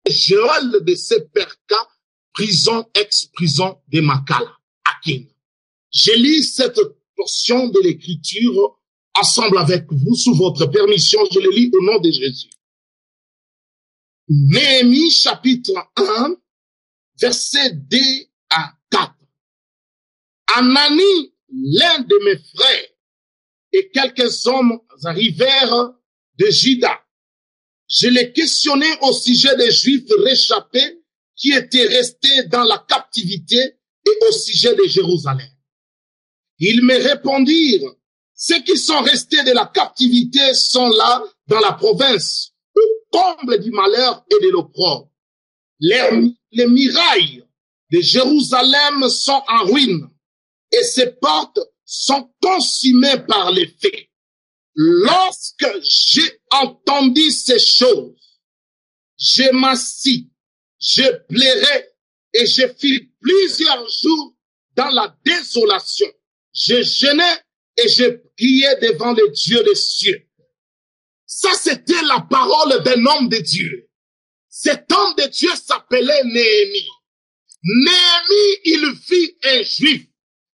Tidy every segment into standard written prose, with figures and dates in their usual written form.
général de Seperka, prison, ex-prison de Makala, à Kin. Je lis cette portion de l'écriture ensemble avec vous, sous votre permission, je le lis au nom de Jésus. Néhémie chapitre 1, versets 2 à 4. Anani, l'un de mes frères, et quelques hommes arrivèrent de Juda. Je les questionnai au sujet des Juifs réchappés qui étaient restés dans la captivité et au sujet de Jérusalem. Ils me répondirent, ceux qui sont restés de la captivité sont là dans la province, au comble du malheur et de l'opprobre. Les murailles de Jérusalem sont en ruine et ses portes sont consumées par les feux. Lorsque j'ai entendu ces choses, je m'assis, je pleurais et je fis plusieurs jours dans la désolation. Je jeûnais et je priais devant le Dieu des cieux. Ça, c'était la parole d'un homme de Dieu. Cet homme de Dieu s'appelait Néhémie. Néhémie, il fut un juif.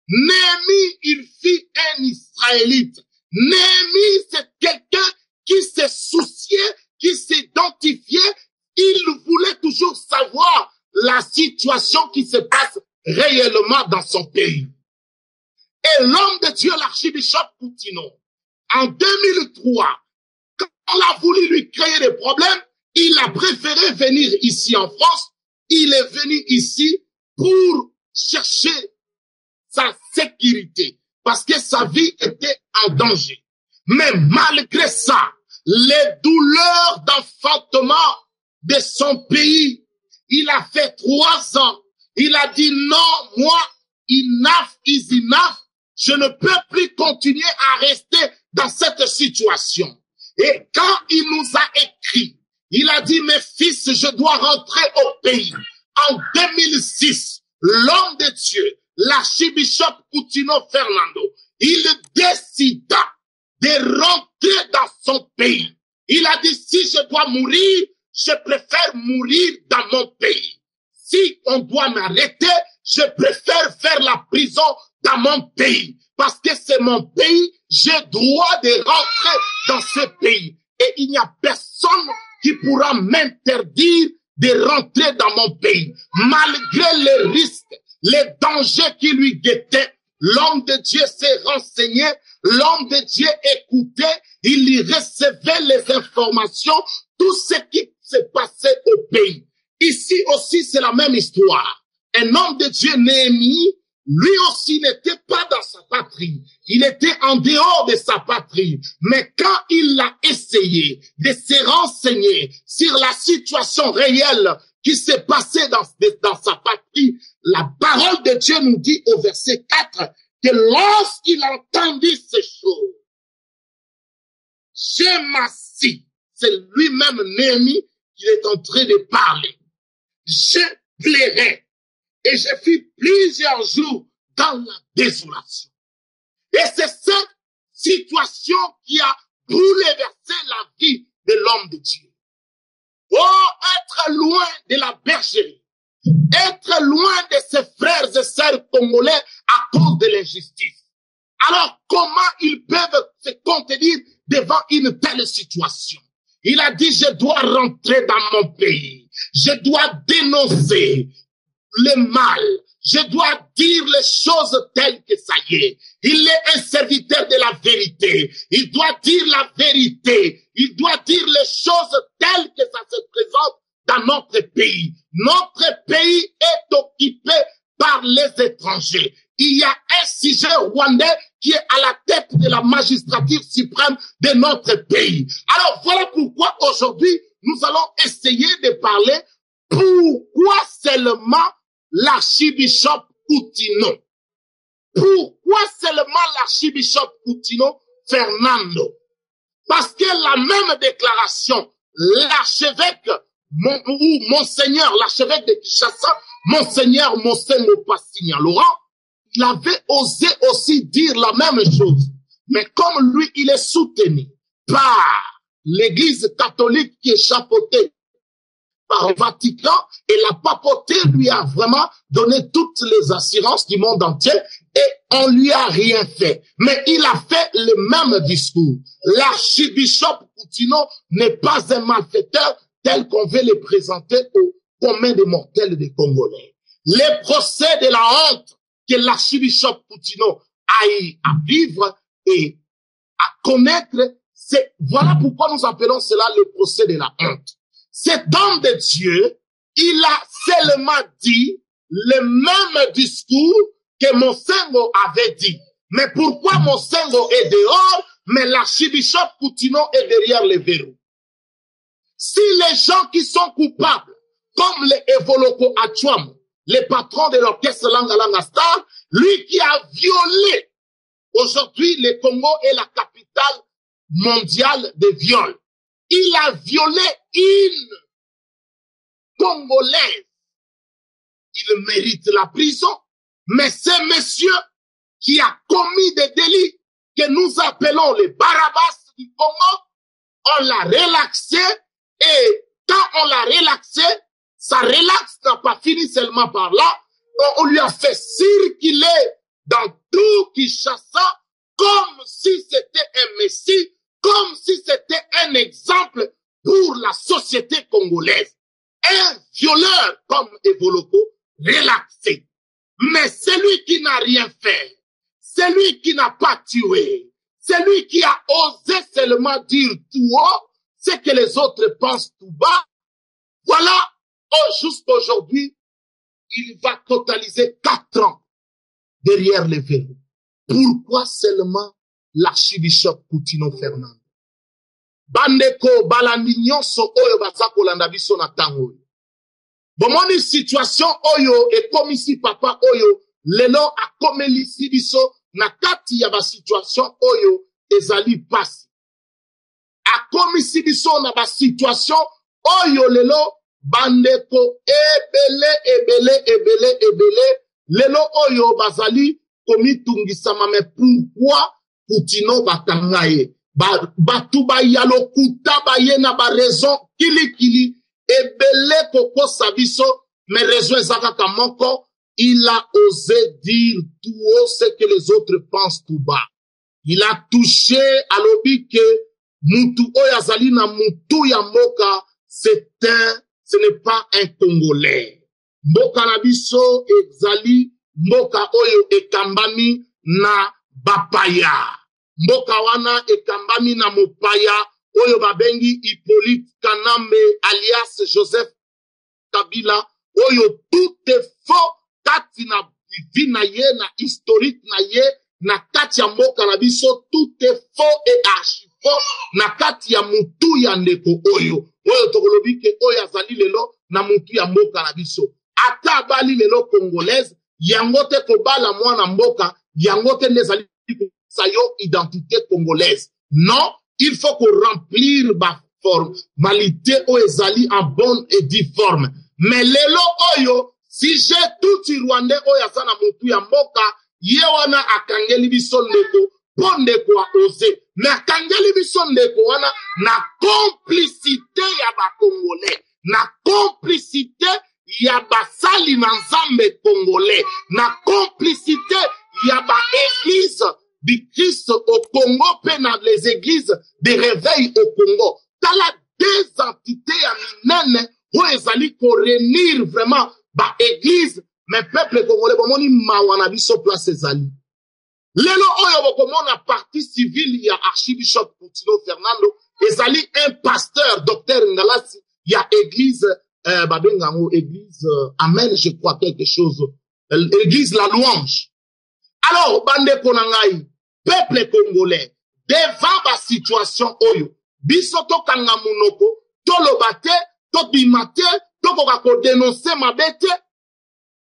Néhémie, il fut un israélite. Néhémie, c'est quelqu'un qui se souciait, qui s'identifiait. Il voulait toujours savoir la situation qui se passe réellement dans son pays. Et l'homme de Dieu, l'archibishop Coutinho, en 2003, quand on a voulu lui créer des problèmes, il a préféré venir ici en France. Il est venu ici pour chercher sa sécurité, parce que sa vie était en danger. Mais malgré ça, les douleurs d'enfantement de son pays, il a fait 3 ans. Il a dit non, moi, enough is enough. Je ne peux plus continuer à rester dans cette situation. Et quand il nous a écrit, il a dit, mes fils, je dois rentrer au pays. En 2006, l'homme de Dieu, l'archibishop Coutinho Fernando, il décida de rentrer dans son pays. Il a dit, si je dois mourir, je préfère mourir dans mon pays. Si on doit m'arrêter, je préfère faire la prison dans mon pays. Parce que c'est mon pays, j'ai droit de rentrer dans ce pays. Et il n'y a personne qui pourra m'interdire de rentrer dans mon pays. Malgré les risques, les dangers qui lui guettaient, l'homme de Dieu s'est renseigné, l'homme de Dieu écoutait, il y recevait les informations, tout ce qui se passait au pays. Ici aussi, c'est la même histoire. Un homme de Dieu, Néhémie, lui aussi n'était pas dans sa patrie. Il était en dehors de sa patrie. Mais quand il a essayé de se renseigner sur la situation réelle qui s'est passée dans sa patrie, la parole de Dieu nous dit au verset 4 que lorsqu'il a entendu ces choses, j'ai m'assis. C'est lui-même, Néhémie, qui est en train de parler. Je pleurais. Et j'ai fait plusieurs jours dans la désolation. Et c'est cette situation qui a bouleversé la vie de l'homme de Dieu. Oh, être loin de la bergerie, être loin de ses frères et sœurs congolais à cause de l'injustice. Alors, comment ils peuvent se contenir devant une telle situation? Il a dit, je dois rentrer dans mon pays. Je dois dénoncer le mal. Je dois dire les choses telles que ça y est. Il est un serviteur de la vérité. Il doit dire la vérité. Il doit dire les choses telles que ça se présente dans notre pays. Notre pays est occupé par les étrangers. Il y a un sujet rwandais qui est à la tête de la magistrature suprême de notre pays. Alors voilà pourquoi aujourd'hui nous allons essayer de parler pourquoi seulement l'archibishop Coutinho. Pourquoi seulement l'archibishop Coutinho Fernando? Parce que la même déclaration, l'archevêque ou Monseigneur, l'archevêque de Kinshasa, Monseigneur Monsengo Passignan Laurent, il avait osé aussi dire la même chose. Mais comme lui, il est soutenu par l'église catholique qui est chapeautée par Vatican et la papauté lui a vraiment donné toutes les assurances du monde entier et on lui a rien fait. Mais il a fait le même discours. L'archibishop Coutinho n'est pas un malfaiteur tel qu'on veut le présenter au commun des mortels des Congolais. Les procès de la honte que l'archibishop Coutinho a eu à vivre et à connaître, voilà pourquoi nous appelons cela le procès de la honte. Cet homme de Dieu, il a seulement dit le même discours que Monsengo avait dit. Mais pourquoi Monsengo est dehors, mais l'archibishop Coutinho est derrière les verrous? Si les gens qui sont coupables, comme les Evoloko Achouam, les patrons de l'orchestre Langa Langa Star, lui qui a violé, aujourd'hui le Congo est la capitale mondiale des viols. Il a violé une Congolaise. Il mérite la prison. Mais c'est monsieur qui a commis des délits que nous appelons les Barabbas du Congo, on l'a relaxé et quand on l'a relaxé, sa relaxe n'a pas fini seulement par là, on lui a fait circuler dans tout Kinshasa comme si c'était un messie, comme si c'était un exemple pour la société congolaise. Un violeur comme Evoloko, relaxé. Mais celui qui n'a rien fait, celui qui n'a pas tué, celui qui a osé seulement dire tout haut, ce que les autres pensent tout bas, voilà, jusqu'aujourd'hui, il va totaliser 4 ans derrière les verrous. Pourquoi seulement l'archibishop Coutinho Fernando? Bandeko balandi nyonso oyo baza kolanda biso na tango. Bomoni situation oyo ekomisi papa oyo lelo akomelisi biso na kati ya ba situation oyo ezali pasi. Akomisi biso na ba situation oyo lelo bandeko ebele lelo oyo bazali komitungisama. Mais pourquoi Coutinho batangaye? Batu ya lokuta baye na ba raison kili ebele koko sabiso, mais raison ezaka moko, il a osé dire tout haut ce que les autres pensent tout bas. Il a touché à l'obi que mutu oyazali na mutu ya mboka, ce n'est pas un Congolais. Mboka na biso ezali mboka oyo ekambami na bapaya. Mboka wana ekambami na mopaya oyo babengi Hippolyte Kanambe alias Joseph Kabila, oyo tout est faux kati na vie na ye, na historique na ye, na kati ya mboka na biso, tout est faux et archi faux na kati ya mutu ya ndeko oyo tokolobi ke oyo azali lelo na mutu ya mboka na biso. Ata bali lelo congolaise, yango te kobala mwana mboka, yango te nezali sayo identité congolaise. Non, il faut qu'on remplir ma formalité ou ezali en bonne et due forme. Mais lelo oyo, si j'ai tout Rwandais oyo asana mutu ya mboka, yewana akangeli biso ndeko, pondeko a osé. Mais akangeli biso ndeko wana na complicité ya ba Congolais, na complicité ya ba sali na nzambe Congolais, na complicité ya ba église du Christ au Congo, pena les églises de réveil au Congo. T'as la deux entités à minene, où ezali ko réunir vraiment ba église, mais peuple congolais, bomoni mawana biso place ezali. Lelo oyo bokomona partie civile ya archibishop Coutinho Fernando, ezali un pasteur, docteur Ngalasi, ya église, babengango église, amen, je crois quelque chose, église la louange. Alors, bande konangai, peuple congolais, devant la situation oyo, biso tokanga munoko, tolobate, tobimate, tokoka ko dénoncer mabete,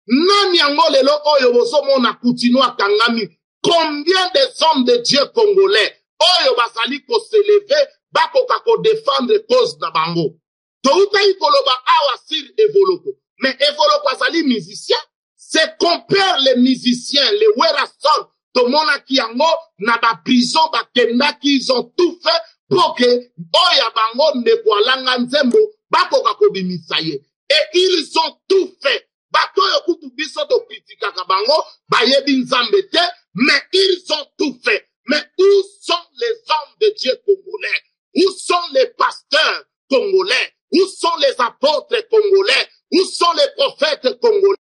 nani yango lelo oyo bozomona Coutinho akangami, combien des hommes de Dieu congolais, oyo basali ko s'élever, bakoka ko défendre cause na bango. Touta ikoloba awa sir Evoloko, mais Evoloko asali musicien, c'est compare les musiciens, les Werason, tomona ki yango na ba prison ba kenda ki ils ont tout fait pour que oya bango ndeko alanga nzembo bakoka kobimisa ye. Et ils ont tout fait. Bato yokutu biso to kritika kabango, bayebi nzambe te, mais ils ont tout fait. Mais où sont les hommes de Dieu congolais? Où sont les pasteurs congolais? Où sont les apôtres congolais? Où sont les prophètes congolais?